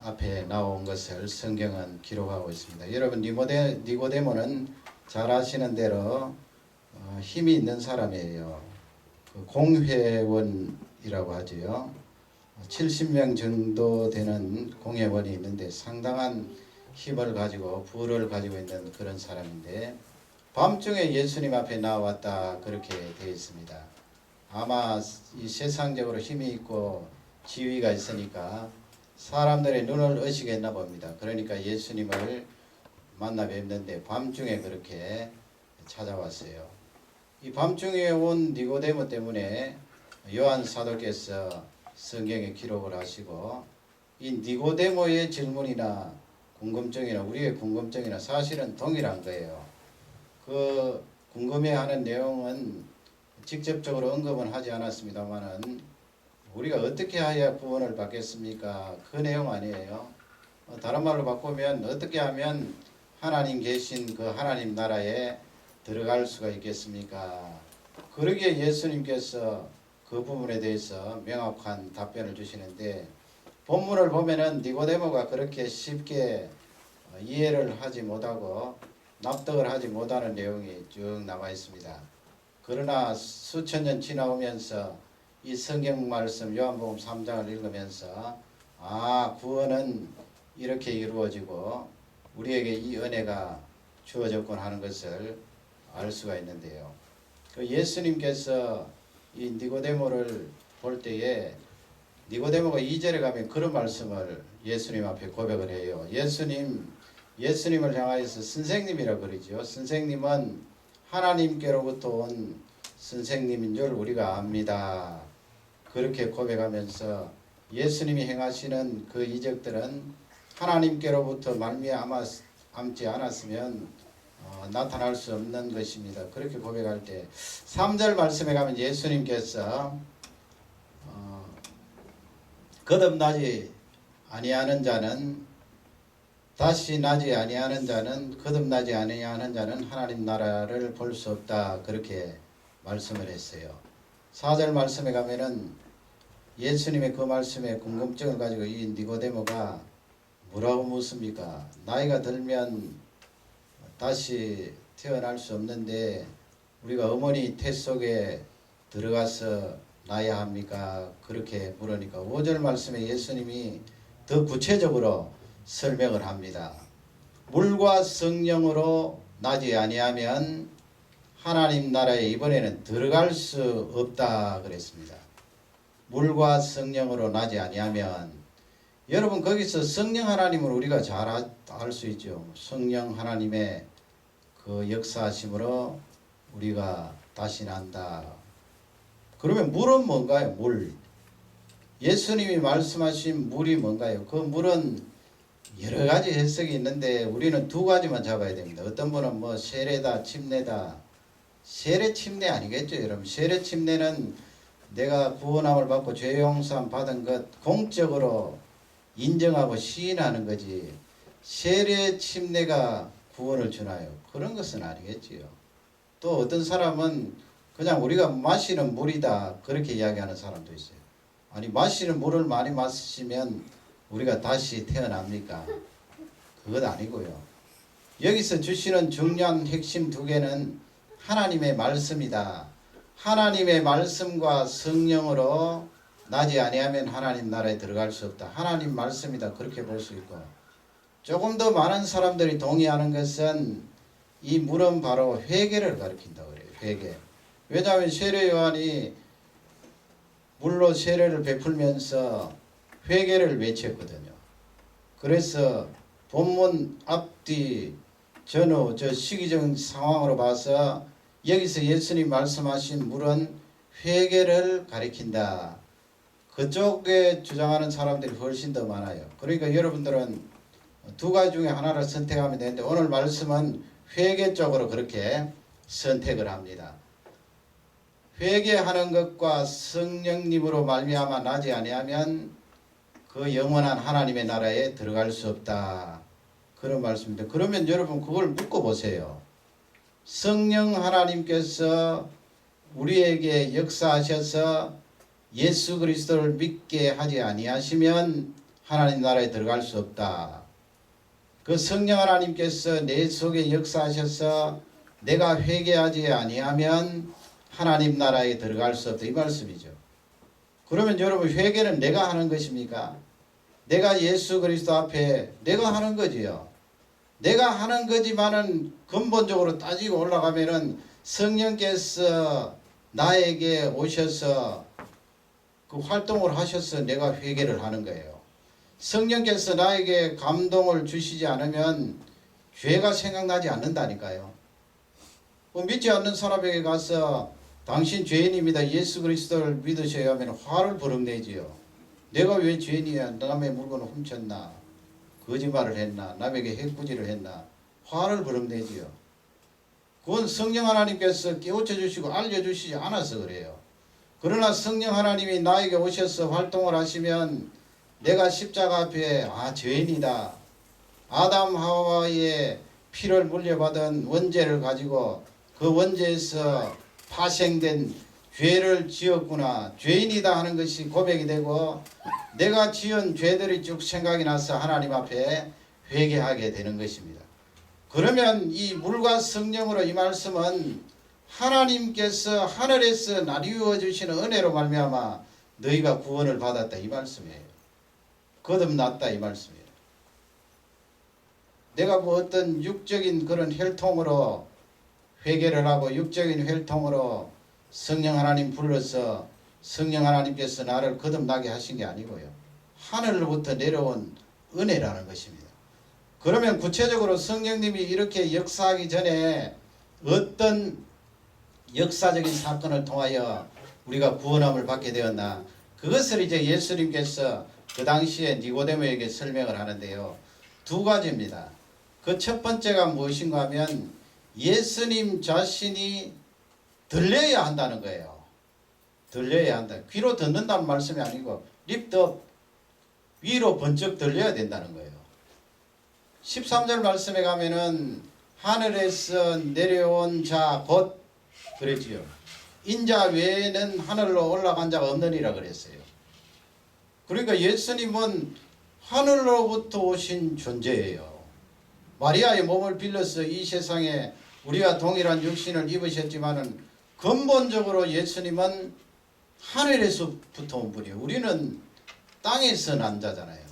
앞에 나온 것을 성경은 기록하고 있습니다. 여러분, 니고데모는 잘 아시는 대로 힘이 있는 사람이에요. 그 공회원이라고 하지요. 70명 정도 되는 공회원이 있는데 상당한 힘을 가지고 부를 가지고 있는 그런 사람인데, 밤중에 예수님 앞에 나왔다 그렇게 되어 있습니다. 아마 이 세상적으로 힘이 있고 지위가 있으니까 사람들의 눈을 의식했나 봅니다. 그러니까 예수님을 만나 뵙는데 밤중에 그렇게 찾아왔어요. 이 밤중에 온 니고데모 때문에 요한 사도께서 성경에 기록을 하시고, 이 니고데모의 질문이나 궁금증이나 우리의 궁금증이나 사실은 동일한 거예요. 그 궁금해하는 내용은 직접적으로 언급은 하지 않았습니다만은 우리가 어떻게 해야 구원을 받겠습니까? 그 내용 아니에요. 다른 말로 바꾸면 어떻게 하면 하나님 계신 그 하나님 나라에 들어갈 수가 있겠습니까? 그러기에 예수님께서 그 부분에 대해서 명확한 답변을 주시는데, 본문을 보면은 니고데모가 그렇게 쉽게 이해를 하지 못하고 납득을 하지 못하는 내용이 쭉 나와 있습니다. 그러나 수천 년 지나오면서 이 성경 말씀 요한복음 3장을 읽으면서 구원은 이렇게 이루어지고 우리에게 이 은혜가 주어졌군 하는 것을 알 수가 있는데요. 그 예수님께서 이 니고데모를 볼 때에 니고데모가 2절에 가면 그런 말씀을 예수님 앞에 고백을 해요. 예수님을 향하여서 선생님이라고 그러죠. 선생님은 하나님께로부터 온 선생님인 줄 우리가 압니다. 그렇게 고백하면서 예수님이 행하시는 그 이적들은 하나님께로부터 말미암지 않았으면 나타날 수 없는 것입니다. 그렇게 고백할 때 3절 말씀에 가면 예수님께서 거듭나지 아니하는 자는 거듭나지 아니하는 자는 하나님 나라를 볼 수 없다 그렇게 말씀을 했어요. 4절 말씀에 가면은 예수님의 그 말씀에 궁금증을 가지고 이 니고데모가 뭐라고 묻습니까? 나이가 들면 다시 태어날 수 없는데 우리가 어머니 태 속에 들어가서 나야 합니까? 그렇게 물으니까 5절 말씀에 예수님이 더 구체적으로 설명을 합니다. 물과 성령으로 나지 아니하면 하나님 나라에 이번에는 들어갈 수 없다 그랬습니다. 물과 성령으로 나지 아니하면, 여러분 거기서 성령 하나님을 우리가 잘 알 수 있죠. 성령 하나님의 그 역사하심으로 우리가 다시 난다. 그러면 물은 뭔가요? 물. 예수님이 말씀하신 물이 뭔가요? 그 물은 여러 가지 해석이 있는데 우리는 두 가지만 잡아야 됩니다. 어떤 분은 뭐 세례다, 침례다. 세례 침례 아니겠죠, 여러분? 세례 침례는 내가 구원함을 받고 죄 용서함 받은 것 공적으로 인정하고 시인하는 거지. 세례 침례가 구원을 주나요? 그런 것은 아니겠지요. 또 어떤 사람은 그냥 우리가 마시는 물이다 그렇게 이야기하는 사람도 있어요. 아니, 마시는 물을 많이 마시면 우리가 다시 태어납니까? 그것 아니고요. 여기서 주시는 중요한 핵심 두 개는 하나님의 말씀이다. 하나님의 말씀과 성령으로 나지 아니하면 하나님 나라에 들어갈 수 없다. 하나님 말씀이다. 그렇게 볼 수 있고, 조금 더 많은 사람들이 동의하는 것은 이 물은 바로 회개를 가리킨다고 그래요. 회개. 왜냐하면 세례 요한이 물로 세례를 베풀면서 회개를 외쳤거든요. 그래서 본문 앞뒤 전후 시기적 상황으로 봐서 여기서 예수님 말씀하신 물은 회개를 가리킨다. 그쪽에 주장하는 사람들이 훨씬 더 많아요. 그러니까 여러분들은 두 가지 중에 하나를 선택하면 되는데 오늘 말씀은 회개 쪽으로 그렇게 선택을 합니다. 회개하는 것과 성령님으로 말미암아 나지 아니하면 그 영원한 하나님의 나라에 들어갈 수 없다. 그런 말씀입니다. 그러면 여러분 그걸 묻고 보세요. 성령 하나님께서 우리에게 역사하셔서 예수 그리스도를 믿게 하지 아니하시면 하나님 나라에 들어갈 수 없다. 그 성령 하나님께서 내 속에 역사하셔서 내가 회개하지 아니하면 하나님 나라에 들어갈 수 없다. 이 말씀이죠. 그러면 여러분 회개는 내가 하는 것입니까? 내가 예수 그리스도 앞에 내가 하는 거지요. 내가 하는 거지만은 근본적으로 따지고 올라가면은 성령께서 나에게 오셔서 그 활동을 하셔서 내가 회개를 하는 거예요. 성령께서 나에게 감동을 주시지 않으면 죄가 생각나지 않는다니까요. 믿지 않는 사람에게 가서 당신 죄인입니다. 예수 그리스도를 믿으셔야 하면 화를 버럭내지요. 내가 왜 죄인이야? 남의 물건을 훔쳤나? 거짓말을 했나? 남에게 해꾸지를 했나? 화를 버럭내지요. 그건 성령 하나님께서 깨우쳐 주시고 알려주시지 않아서 그래요. 그러나 성령 하나님이 나에게 오셔서 활동을 하시면 내가 십자가 앞에 죄인이다. 아담 하와의 피를 물려받은 원죄를 가지고 그 원죄에서 파생된 죄를 지었구나. 죄인이다 하는 것이 고백이 되고 내가 지은 죄들이 쭉 생각이 나서 하나님 앞에 회개하게 되는 것입니다. 그러면 이 물과 성령으로 이 말씀은 하나님께서 하늘에서 나뉘어 주시는 은혜로 말미암아 너희가 구원을 받았다 이 말씀이에요. 거듭났다 이 말씀이에요. 내가 뭐 어떤 육적인 그런 혈통으로 회개를 하고 육적인 혈통으로 성령 하나님 불러서 성령 하나님께서 나를 거듭나게 하신 게 아니고요. 하늘로부터 내려온 은혜라는 것입니다. 그러면 구체적으로 성령님이 이렇게 역사하기 전에 어떤 역사적인 사건을 통하여 우리가 구원함을 받게 되었나? 그것을 이제 예수님께서 그 당시에 니고데모에게 설명을 하는데요. 두 가지입니다. 그 첫 번째가 무엇인가 하면 예수님 자신이 들려야 한다는 거예요. 들려야 한다. 귀로 듣는다는 말씀이 아니고 립덕 위로 번쩍 들려야 된다는 거예요. 13절 말씀에 가면은 하늘에서 내려온 자 곧 그랬지요. 인자 외에는 하늘로 올라간 자가 없느니라 그랬어요. 그러니까 예수님은 하늘로부터 오신 존재예요. 마리아의 몸을 빌려서 이 세상에 우리와 동일한 육신을 입으셨지만은 근본적으로 예수님은 하늘에서부터 온 분이에요. 우리는 땅에서 난 자잖아요.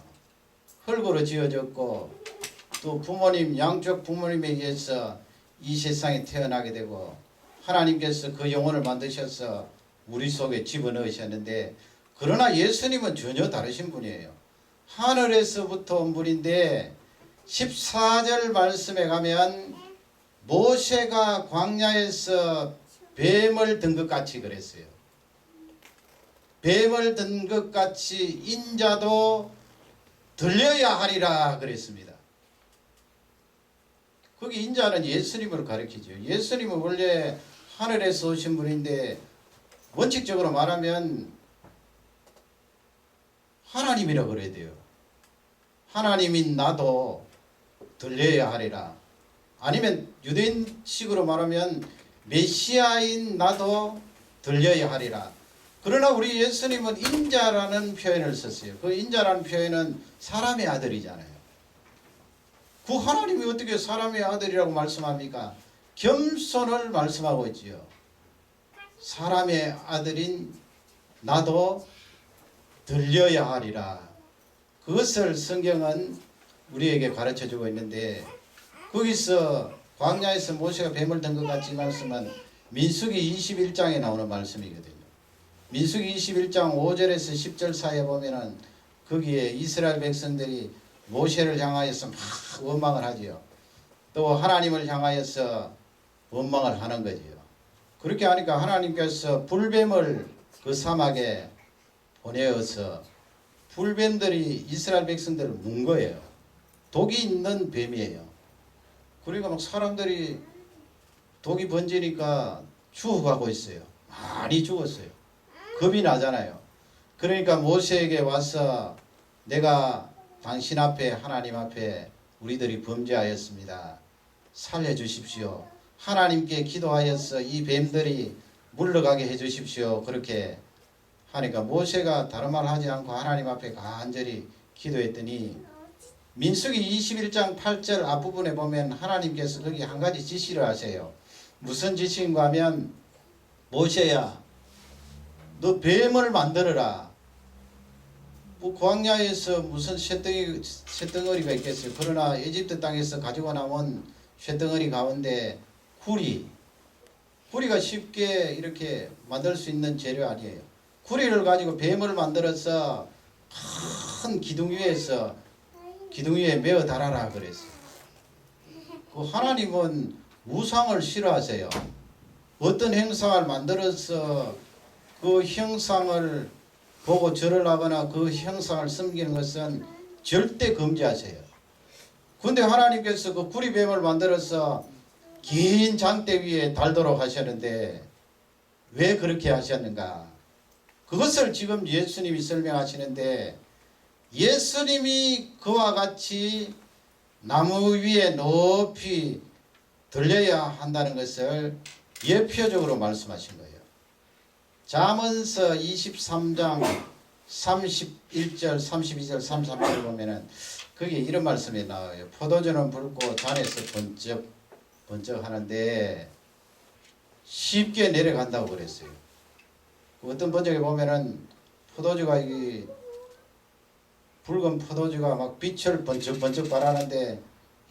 흙으로 지어졌고 또 부모님 양쪽 부모님에 의해서 이 세상에 태어나게 되고 하나님께서 그 영혼을 만드셔서 우리 속에 집어넣으셨는데 그러나 예수님은 전혀 다르신 분이에요. 하늘에서부터 온 분인데 14절 말씀에 가면 모세가 광야에서 뱀을 든 것 같이 그랬어요. 뱀을 든 것 같이 인자도 들려야 하리라 그랬습니다. 거기 인자는 예수님을 가리키죠. 예수님은 원래 하늘에서 오신 분인데 원칙적으로 말하면 하나님이라 그래야 돼요. 하나님인 나도 들려야 하리라. 아니면 유대인식으로 말하면 메시아인 나도 들려야 하리라. 그러나 우리 예수님은 인자라는 표현을 썼어요. 그 인자라는 표현은 사람의 아들이잖아요. 그 하나님이 어떻게 사람의 아들이라고 말씀합니까? 겸손을 말씀하고 있지요. 사람의 아들인 나도 들려야 하리라. 그것을 성경은 우리에게 가르쳐주고 있는데 거기서 광야에서 모세가 뱀을 든 것 같이 말씀은 민수기 21장에 나오는 말씀이거든요. 민수기 21장 5절에서 10절 사이에 보면은 거기에 이스라엘 백성들이 모세를 향하여서 막 원망을 하지요. 또 하나님을 향하여서 원망을 하는 거지요. 그렇게 하니까 하나님께서 불뱀을 그 사막에 보내어서 불뱀들이 이스라엘 백성들을 문 거예요. 독이 있는 뱀이에요. 그러니까 막 사람들이 독이 번지니까 죽어가고 있어요. 많이 죽었어요. 겁이 나잖아요. 그러니까 모세에게 와서 내가 당신 앞에 하나님 앞에 우리들이 범죄하였습니다. 살려주십시오. 하나님께 기도하여서 이 뱀들이 물러가게 해주십시오. 그렇게 하니까 모세가 다른 말 하지 않고 하나님 앞에 간절히 기도했더니 민수기 21장 8절 앞부분에 보면 하나님께서 거기 한 가지 지시를 하세요. 무슨 지시인가 하면 모세야 너 뱀을 만들어라. 뭐 광야에서 무슨 쇳덩어리가 있겠어요. 그러나 에집트 땅에서 가지고 나온 쇳덩어리 가운데 구리가 쉽게 이렇게 만들 수 있는 재료 아니에요. 구리를 가지고 뱀을 만들어서 큰 기둥 위에 메어 달아라 그랬어요. 그 하나님은 우상을 싫어하세요. 어떤 형상을 만들어서 그 형상을 보고 절을 하거나 그 형상을 섬기는 것은 절대 금지하세요. 근데 하나님께서 그 구리뱀을 만들어서 긴 장대 위에 달도록 하셨는데 왜 그렇게 하셨는가? 그것을 지금 예수님이 설명하시는데 예수님이 그와 같이 나무 위에 높이 들려야 한다는 것을 예표적으로 말씀하신 거예요. 잠언서 23장 31절, 32절, 33절 보면은 거기에 이런 말씀이 나와요. 포도주는 붉고 잔에서 번쩍 하는데 쉽게 내려간다고 그랬어요. 어떤 번역에 보면은 포도주가 붉은 포도주가 막 빛을 번쩍번쩍 발하는데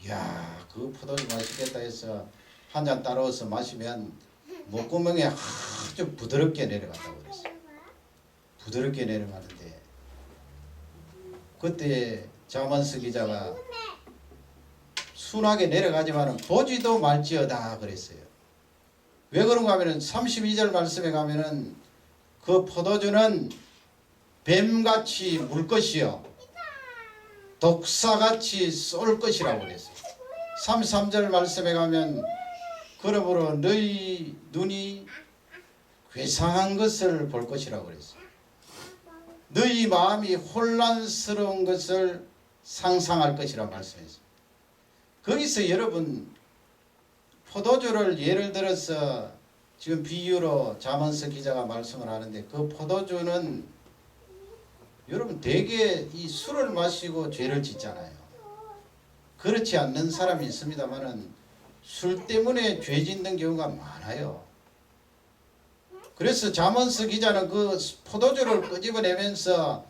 이야 그 포도주 맛있겠다 해서 한 잔 따라서 마시면 목구멍에 아주 부드럽게 내려간다고 그랬어요. 부드럽게 내려가는데 그때 잠언서 기자가 순하게 내려가지만 보지도 말지어다 그랬어요. 왜 그런가 하면 32절 말씀에 가면은 그 포도주는 뱀같이 물 것이요 독사같이 쏠 것이라고 그랬어요. 33절 말씀에 가면 그러므로 너희 눈이 괴상한 것을 볼 것이라고 그랬어요. 너희 마음이 혼란스러운 것을 상상할 것이라고 말씀했어요. 거기서 여러분 포도주를 예를 들어서 지금 비유로 잠언서 기자가 말씀을 하는데 그 포도주는 여러분 대개 이 술을 마시고 죄를 짓잖아요. 그렇지 않는 사람이 있습니다만은 술 때문에 죄 짓는 경우가 많아요. 그래서 잠언서 기자는 그 포도주를 끄집어내면서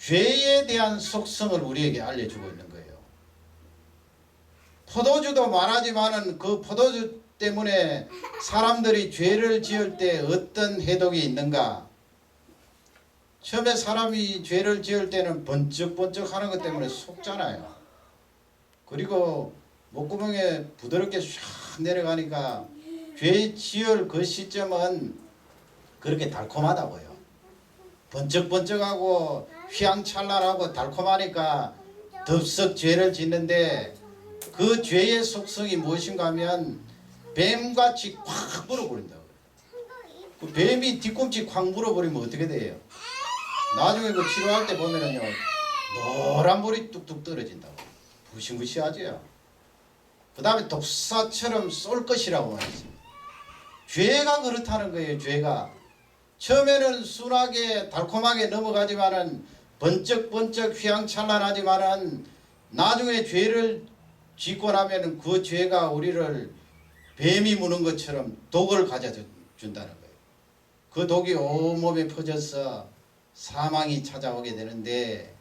죄에 대한 속성을 우리에게 알려주고 있는 거예요. 포도주도 말하지만은 그 포도주 때문에 사람들이 죄를 지을 때 어떤 해독이 있는가? 처음에 사람이 죄를 지을 때는 번쩍번쩍 하는 것 때문에 속잖아요. 그리고 목구멍에 부드럽게 샥 내려가니까 죄 지을 그 시점은 그렇게 달콤하다고요. 번쩍번쩍하고 휘황찬란하고 달콤하니까 덥석 죄를 짓는데 그 죄의 속성이 무엇인가 하면 뱀같이 콱 물어버린다고요. 그 뱀이 뒤꿈치 콱 물어버리면 어떻게 돼요? 나중에 그 치료할 때 보면은요 노란 물이 뚝뚝 떨어진다고. 부시부시하죠. 그 다음에 독사처럼 쏠 것이라고 말했습니다. 죄가 그렇다는 거예요. 죄가 처음에는 순하게 달콤하게 넘어가지만은 번쩍번쩍 휘황찬란하지만은 나중에 죄를 짓고 나면은 그 죄가 우리를 뱀이 무는 것처럼 독을 가져준다는 거예요. 그 독이 온몸에 퍼져서 사망이 찾아오게 되는데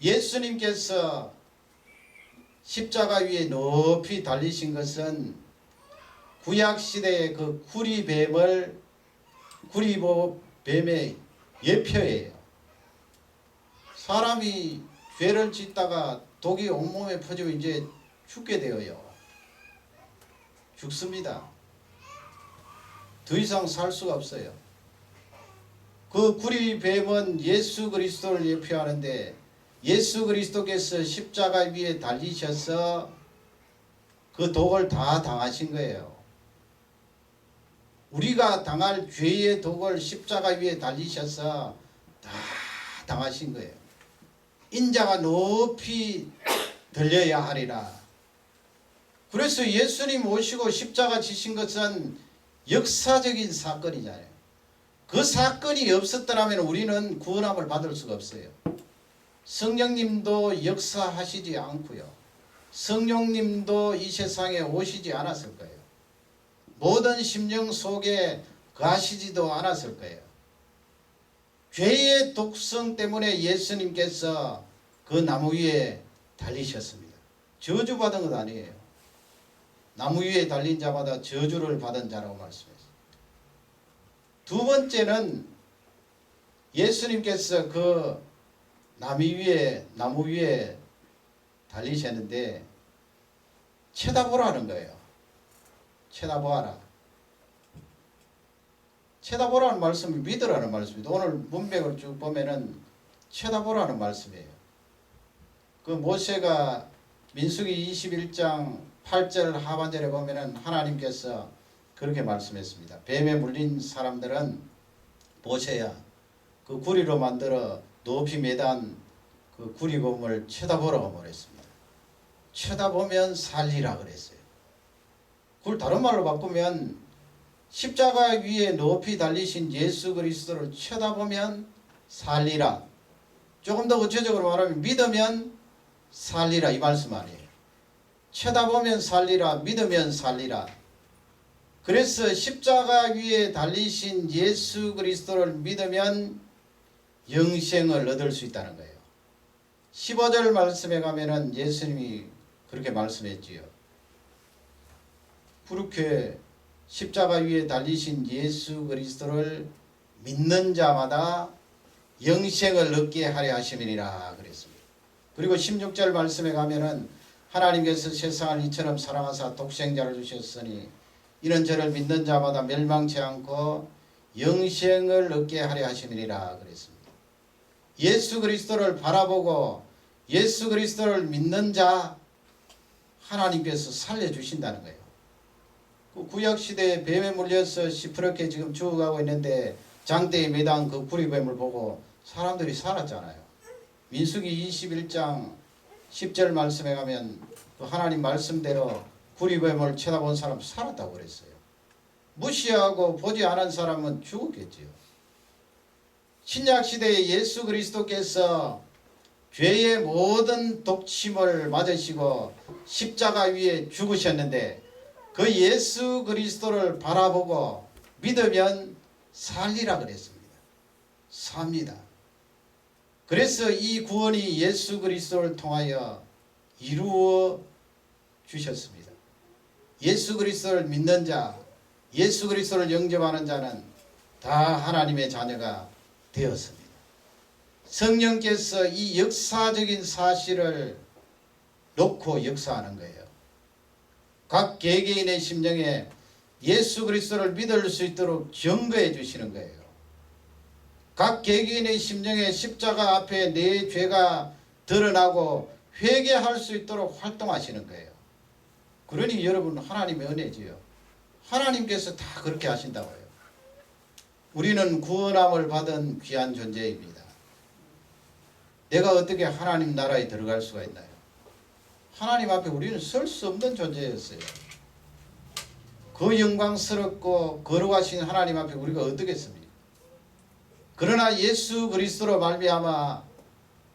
예수님께서 십자가 위에 높이 달리신 것은 구약시대의 그 구리뱀의 예표예요. 사람이 죄를 짓다가 독이 온몸에 퍼지면 이제 죽게 되어요. 죽습니다. 더 이상 살 수가 없어요. 그 구리뱀은 예수 그리스도를 예표하는데 예수 그리스도께서 십자가 위에 달리셔서 그 독을 다 당하신 거예요. 우리가 당할 죄의 독을 십자가 위에 달리셔서 다 당하신 거예요. 인자가 높이 들려야 하리라. 그래서 예수님 오시고 십자가 지신 것은 역사적인 사건이잖아요. 그 사건이 없었더라면 우리는 구원함을 받을 수가 없어요. 성령님도 역사하시지 않고요. 성령님도 이 세상에 오시지 않았을 거예요. 모든 심령 속에 거하시지도 않았을 거예요. 죄의 독성 때문에 예수님께서 그 나무 위에 달리셨습니다. 저주받은 것 아니에요. 나무 위에 달린 자마다 저주를 받은 자라고 말씀했어요. 두 번째는 예수님께서 그 나무 위에 달리셨는데 쳐다보라는 거예요. 쳐다보아라. 쳐다보라는 말씀이 믿으라는 말씀입니다. 오늘 문맥을 쭉 보면은 쳐다보라는 말씀이에요. 그 모세가 민수기 21장 8절 하반절에 보면은 하나님께서 그렇게 말씀했습니다. 뱀에 물린 사람들은 모세야 그 구리로 만들어 높이 매단 그 구리곰을 쳐다보라고 말했습니다. 쳐다보면 살리라 그랬어요. 그걸 다른 말로 바꾸면 십자가 위에 높이 달리신 예수 그리스도를 쳐다보면 살리라. 조금 더 구체적으로 말하면 믿으면 살리라 이 말씀 아니에요. 쳐다보면 살리라, 믿으면 살리라. 그래서 십자가 위에 달리신 예수 그리스도를 믿으면 영생을 얻을 수 있다는 거예요. 15절 말씀에 가면은 예수님이 그렇게 말씀했지요. 그렇게 십자가 위에 달리신 예수 그리스도를 믿는 자마다 영생을 얻게 하려 하심이니라 그랬습니다. 그리고 16절 말씀에 가면은 하나님께서 세상을 이처럼 사랑하사 독생자를 주셨으니 이는 저를 믿는 자마다 멸망치 않고 영생을 얻게 하려 하심이니라 그랬습니다. 예수 그리스도를 바라보고 예수 그리스도를 믿는 자 하나님께서 살려주신다는 거예요. 그 구약시대에 뱀에 물려서 시퍼렇게 지금 죽어가고 있는데 장대에 매단 그 구리뱀을 보고 사람들이 살았잖아요. 민수기 21장 10절 말씀에 가면 그 하나님 말씀대로 구리뱀을 쳐다본 사람 살았다고 그랬어요. 무시하고 보지 않은 사람은 죽었겠지요. 신약시대에 예수 그리스도께서 죄의 모든 독침을 맞으시고 십자가 위에 죽으셨는데 그 예수 그리스도를 바라보고 믿으면 살리라 그랬습니다. 삽니다. 그래서 이 구원이 예수 그리스도를 통하여 이루어 주셨습니다. 예수 그리스도를 믿는 자, 예수 그리스도를 영접하는 자는 다 하나님의 자녀가 되었습니다. 성령께서 이 역사적인 사실을 놓고 역사하는 거예요. 각 개개인의 심령에 예수 그리스도를 믿을 수 있도록 증거해 주시는 거예요. 각 개개인의 심령에 십자가 앞에 내 죄가 드러나고 회개할 수 있도록 활동하시는 거예요. 그러니 여러분 하나님의 은혜지요. 하나님께서 다 그렇게 하신다고요. 우리는 구원함을 받은 귀한 존재입니다. 내가 어떻게 하나님 나라에 들어갈 수가 있나요? 하나님 앞에 우리는 설 수 없는 존재였어요. 그 영광스럽고 거룩하신 하나님 앞에 우리가 어떻겠습니까? 그러나 예수 그리스도로 말미암아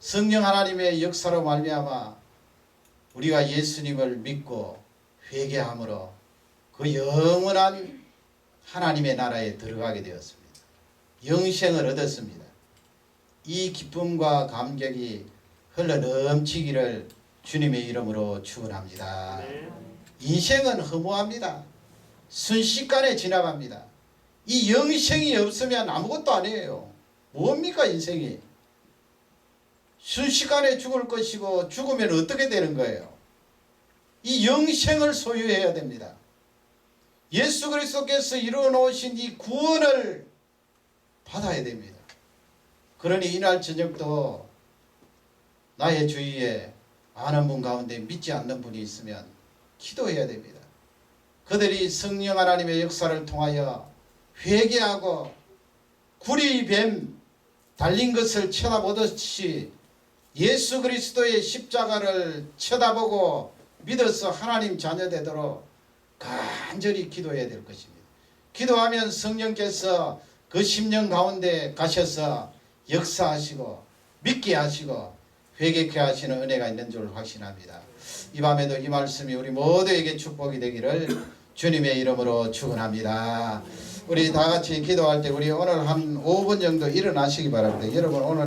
성령 하나님의 역사로 말미암아 우리가 예수님을 믿고 회개함으로 그 영원한 하나님의 나라에 들어가게 되었습니다. 영생을 얻었습니다. 이 기쁨과 감격이 흘러넘치기를 주님의 이름으로 축원합니다. 네. 인생은 허무합니다. 순식간에 지나갑니다. 이 영생이 없으면 아무것도 아니에요. 뭡니까 인생이? 순식간에 죽을 것이고 죽으면 어떻게 되는 거예요? 이 영생을 소유해야 됩니다. 예수 그리스도께서 이루어 놓으신 이 구원을 받아야 됩니다. 그러니 이날 저녁도 나의 주위에 아는 분 가운데 믿지 않는 분이 있으면 기도해야 됩니다. 그들이 성령 하나님의 역사를 통하여 회개하고 구리뱀 달린 것을 쳐다보듯이 예수 그리스도의 십자가를 쳐다보고 믿어서 하나님 자녀 되도록 간절히 기도해야 될 것입니다. 기도하면 성령께서 그 심령 가운데 가셔서 역사하시고 믿게 하시고 회개케 하시는 은혜가 있는 줄 확신합니다. 이 밤에도 이 말씀이 우리 모두에게 축복이 되기를 주님의 이름으로 축원합니다. 우리 다 같이 기도할 때 우리 오늘 한 5분 정도 일어나시기 바랍니다. 여러분 오늘